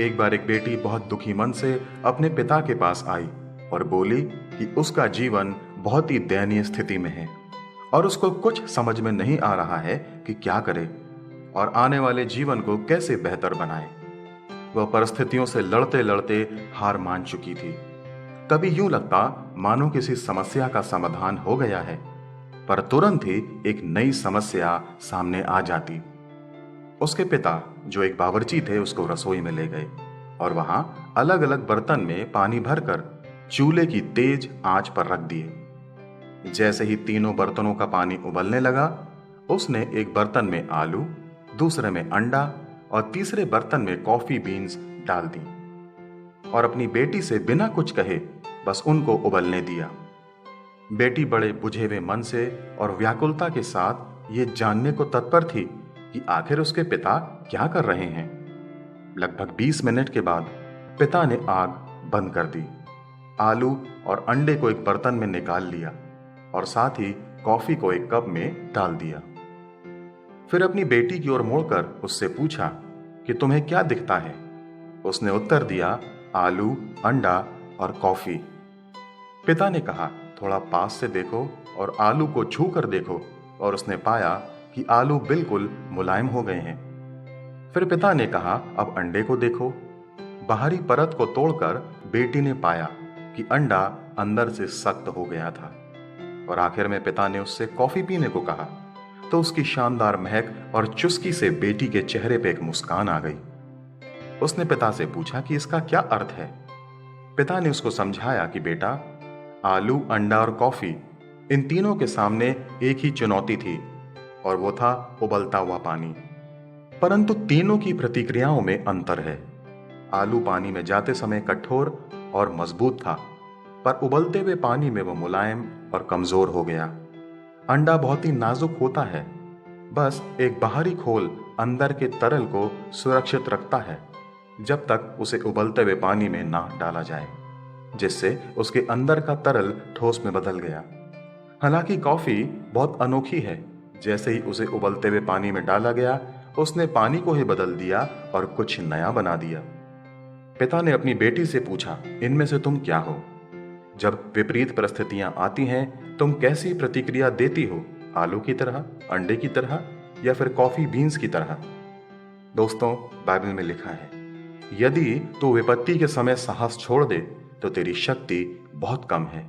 एक बार एक बेटी बहुत दुखी मन से अपने पिता के पास आई और बोली कि उसका जीवन बहुत ही दयनीय स्थिति में है और उसको कुछ समझ में नहीं आ रहा है कि क्या करे और आने वाले जीवन को कैसे बेहतर बनाए। वह परिस्थितियों से लड़ते लड़ते हार मान चुकी थी। कभी यूं लगता मानो किसी समस्या का समाधान हो गया है, पर तुरंत ही एक नई समस्या सामने आ जाती। उसके पिता जो एक बावर्ची थे उसको रसोई में ले गए और वहां अलग अलग बर्तन में पानी भरकर चूल्हे की तेज आंच पर रख दिए। जैसे ही तीनों बर्तनों का पानी उबलने लगा, उसने एक बर्तन में आलू, दूसरे में अंडा और तीसरे बर्तन में कॉफी बीन्स डाल दी और अपनी बेटी से बिना कुछ कहे बस उनको उबलने दिया। बेटी बड़े बुझे हुए मन से और व्याकुलता के साथ ये जानने को तत्पर थी कि आखिर उसके पिता क्या कर रहे हैं। लगभग 20 मिनट के बाद पिता ने आग बंद कर दी, आलू और अंडे को एक बर्तन में निकाल लिया और साथ ही कॉफी को एक कप में डाल दिया। फिर अपनी बेटी की ओर मुड़कर उससे पूछा कि तुम्हें क्या दिखता है। उसने उत्तर दिया, आलू, अंडा और कॉफी। पिता ने कहा, थोड़ा पास से देखो और आलू को छू कर देखो, और उसने पाया कि आलू बिल्कुल मुलायम हो गए हैं। फिर पिता ने कहा, अब अंडे को देखो। बाहरी परत को तोड़कर बेटी ने पाया कि अंडा अंदर से सख्त हो गया था। और आखिर में पिता ने उससे कॉफी पीने को कहा तो उसकी शानदार महक और चुस्की से बेटी के चेहरे पे एक मुस्कान आ गई। उसने पिता से पूछा कि इसका क्या अर्थ है। पिता ने उसको समझाया कि बेटा, आलू, अंडा और कॉफी, इन तीनों के सामने एक ही चुनौती थी और वो था उबलता हुआ पानी। परंतु तीनों की प्रतिक्रियाओं में अंतर है। आलू पानी में जाते समय कठोर और मजबूत था, पर उबलते हुए पानी में वो मुलायम और कमजोर हो गया। अंडा बहुत ही नाजुक होता है, बस एक बाहरी खोल अंदर के तरल को सुरक्षित रखता है जब तक उसे उबलते हुए पानी में ना डाला जाए, जिससे उसके अंदर का तरल ठोस में बदल गया। हालांकि कॉफी बहुत अनोखी है, जैसे ही उसे उबलते हुए पानी में डाला गया, उसने पानी को ही बदल दिया और कुछ नया बना दिया। पिता ने अपनी बेटी से पूछा, इनमें से तुम क्या हो? जब विपरीत परिस्थितियां आती हैं, तुम कैसी प्रतिक्रिया देती हो? आलू की तरह, अंडे की तरह या फिर कॉफी बीन्स की तरह? दोस्तों, बाइबल में लिखा है, यदि तू विपत्ति के समय साहस छोड़ दे तो तेरी शक्ति बहुत कम है।